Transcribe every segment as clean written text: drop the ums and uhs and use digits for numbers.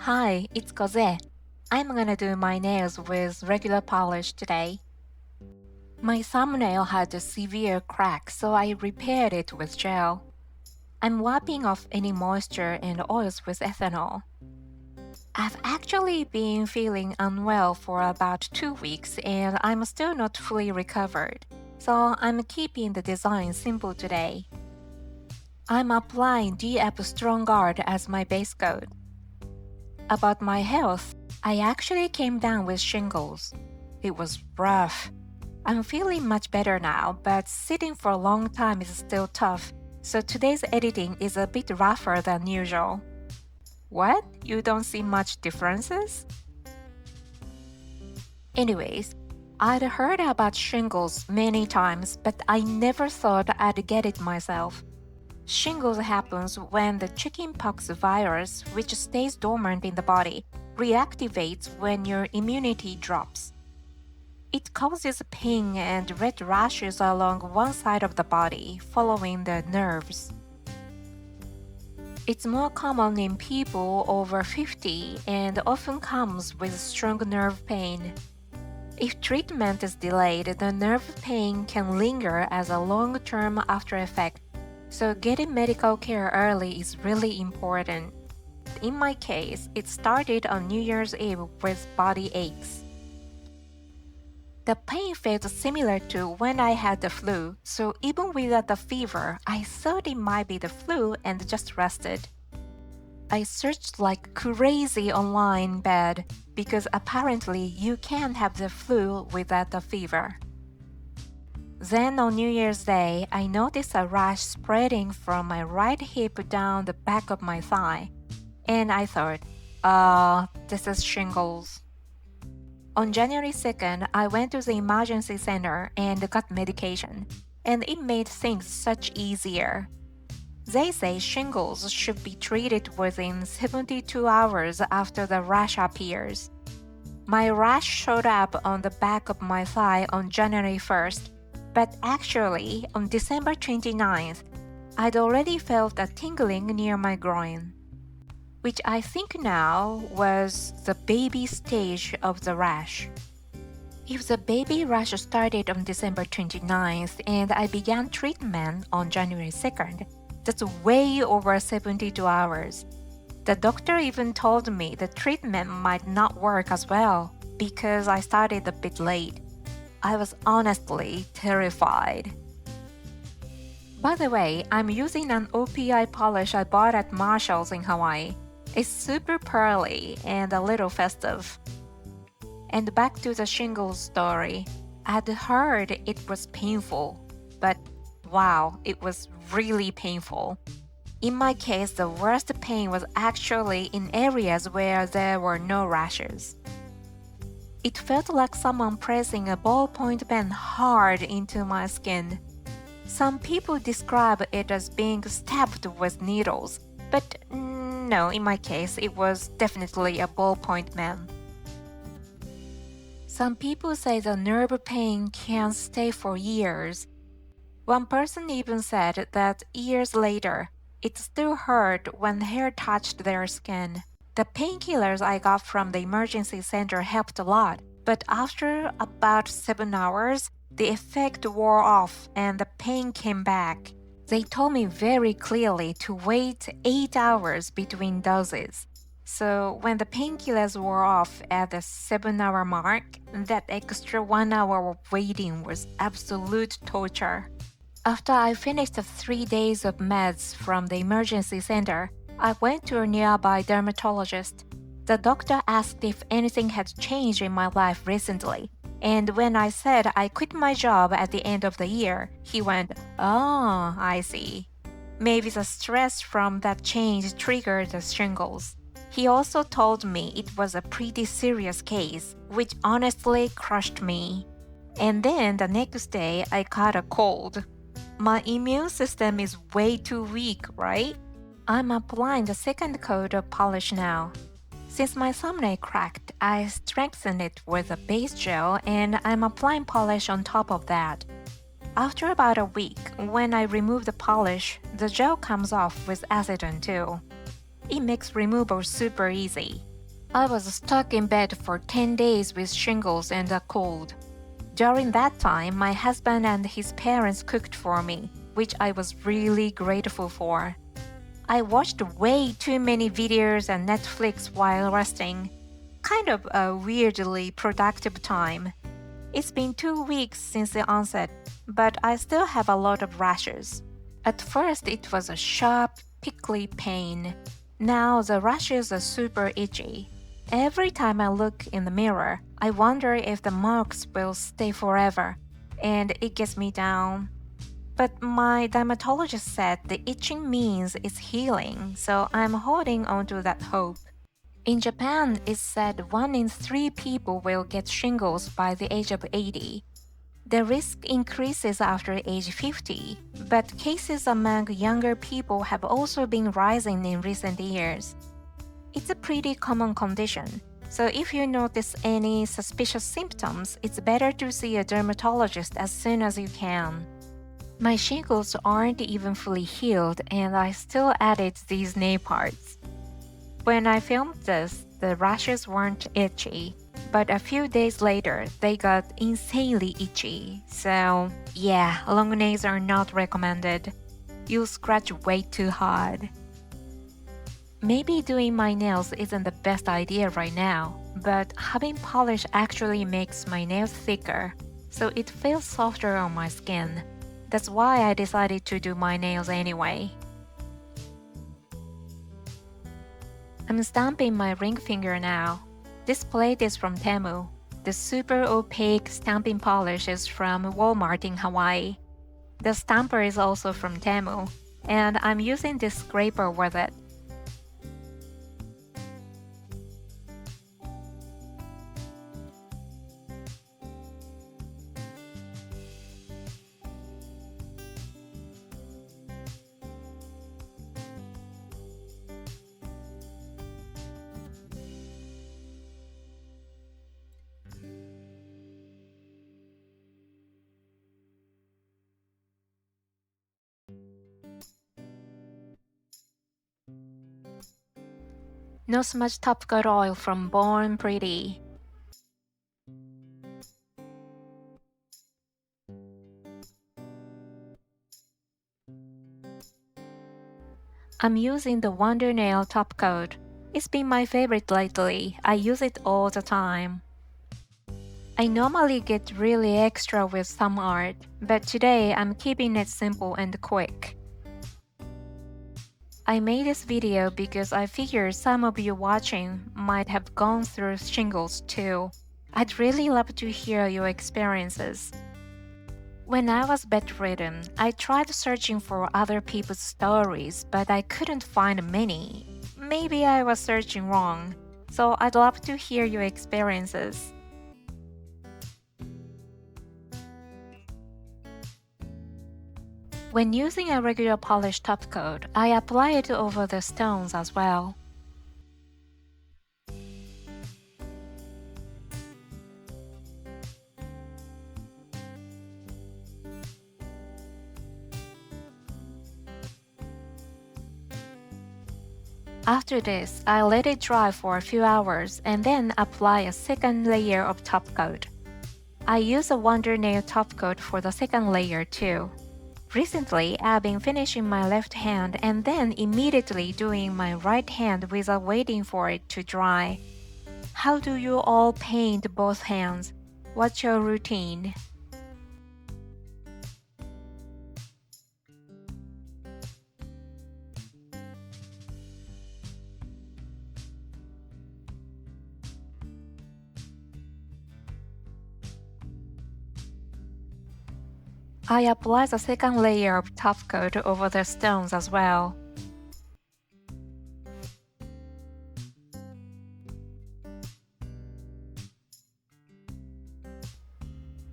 Hi, it's Koze. I'm gonna do my nails with regular polish today. My thumbnail had a severe crack, so I repaired it with gel. I'm wiping off any moisture and oils with ethanol. I've actually been feeling unwell for about 2 weeks and I'm still not fully recovered, so I'm keeping the design simple today. I'm applying D-App Strong Guard as my base coat. About my health, I actually came down with shingles. It was rough. I'm feeling much better now, but sitting for a long time is still tough, so today's editing is a bit rougher than usual. What? You don't see much differences? Anyways, I'd heard about shingles many times, but I never thought I'd get it myself. Shingles happens when the chickenpox virus, which stays dormant in the body, reactivates when your immunity drops. It causes pain and red rashes along one side of the body, following the nerves. It's more common in people over 50 and often comes with strong nerve pain. If treatment is delayed, the nerve pain can linger as a long-term after effect, so getting medical care early is really important. In my case, it started on New Year's Eve with body aches. The pain felt similar to when I had the flu, so even without the fever, I thought it might be the flu and just rested. I searched like crazy online bed because apparently you can't have the flu without the fever. Then on New Year's Day, I noticed a rash spreading from my right hip down the back of my thigh, and I thought, this is shingles. On January 2nd, I went to the emergency center and got medication, and it made things such easier. They say shingles should be treated within 72 hours after the rash appears. My rash showed up on the back of my thigh on January 1st, but actually on December 29th, I'd already felt a tingling near my groin, which I think now was the baby stage of the rash. If the baby rash started on December 29th and I began treatment on January 2nd, that's way over 72 hours. The doctor even told me the treatment might not work as well because I started a bit late. I was honestly terrified. By the way, I'm using an OPI polish I bought at Marshall's in Hawaii. It's super pearly and a little festive. And back to the shingles story. I'd heard it was painful, but wow, it was really painful. In my case, the worst pain was actually in areas where there were no rashes. It felt like someone pressing a ballpoint pen hard into my skin. Some people describe it as being stabbed with needles, but no, in my case, it was definitely a ballpoint pen. Some people say the nerve pain can stay for years. One person even said that years later, it still hurt when hair touched their skin. The painkillers I got from the emergency center helped a lot, but after about 7 hours, the effect wore off and the pain came back. They told me very clearly to wait 8 hours between doses. So when the painkillers wore off at the 7-hour mark, that extra 1 hour of waiting was absolute torture. After I finished the 3 days of meds from the emergency center, I went to a nearby dermatologist. The doctor asked if anything had changed in my life recently, and when I said I quit my job at the end of the year, he went, "Oh, I see. Maybe the stress from that change triggered the shingles." He also told me it was a pretty serious case, which honestly crushed me. And then the next day, I caught a cold. My immune system is way too weak, right? I'm applying the second coat of polish now. Since my thumbnail cracked, I strengthened it with a base gel and I'm applying polish on top of that. After about a week, when I remove the polish, the gel comes off with acetone too. It makes removal super easy. I was stuck in bed for 10 days with shingles and a cold. During that time, my husband and his parents cooked for me, which I was really grateful for. I watched way too many videos and Netflix while resting. Kind of a weirdly productive time. It's been 2 weeks since the onset, but I still have a lot of rashes. At first, it was a sharp, prickly pain. Now the rashes are super itchy. Every time I look in the mirror, I wonder if the marks will stay forever, and it gets me down. But my dermatologist said the itching means it's healing, so I'm holding on to that hope. In Japan, it's said 1 in 3 people will get shingles by the age of 80. The risk increases after age 50, but cases among younger people have also been rising in recent years. It's a pretty common condition, so if you notice any suspicious symptoms, it's better to see a dermatologist as soon as you can. My shingles aren't even fully healed, and I still added these nail parts. When I filmed this, the rashes weren't itchy, but a few days later, they got insanely itchy. So, yeah, long nails are not recommended. You'll scratch way too hard. Maybe doing my nails isn't the best idea right now, but having polish actually makes my nails thicker, so it feels softer on my skin. That's why I decided to do my nails anyway. I'm stamping my ring finger now. This plate is from Temu. The super opaque stamping polish is from Walmart in Hawaii. The stamper is also from Temu, and I'm using this scraper with it. No smudge top coat oil from Born Pretty. I'm using the Wonder Nail top coat. It's been my favorite lately. I use it all the time. I normally get really extra with some art, but today I'm keeping it simple and quick. I made this video because I figured some of you watching might have gone through shingles too. I'd really love to hear your experiences. When I was bedridden, I tried searching for other people's stories, but I couldn't find many. Maybe I was searching wrong, so I'd love to hear your experiences. When using a regular polished top coat, I apply it over the stones as well. After this, I let it dry for a few hours and then apply a second layer of top coat. I use a Wonder Nail top coat for the second layer too. Recently, I've been finishing my left hand and then immediately doing my right hand without waiting for it to dry. How do you all paint both hands? What's your routine? I apply the second layer of top coat over the stones as well.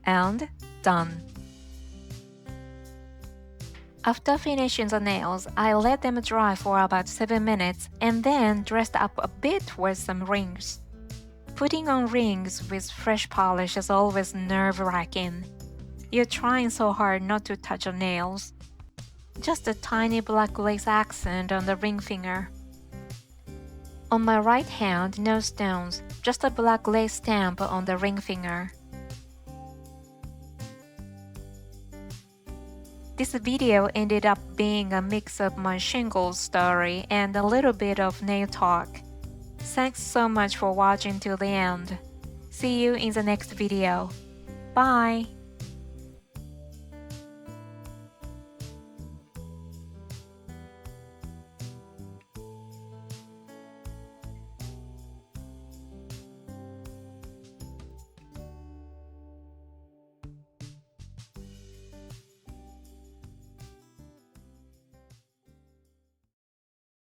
And done. After finishing the nails, I let them dry for about 7 minutes and then dressed up a bit with some rings. Putting on rings with fresh polish is always nerve-wracking. You're trying so hard not to touch your nails. Just a tiny black lace accent on the ring finger. On my right hand, no stones, just a black lace stamp on the ring finger. This video ended up being a mix of my shingles story and a little bit of nail talk. Thanks so much for watching till the end. See you in the next video. Bye!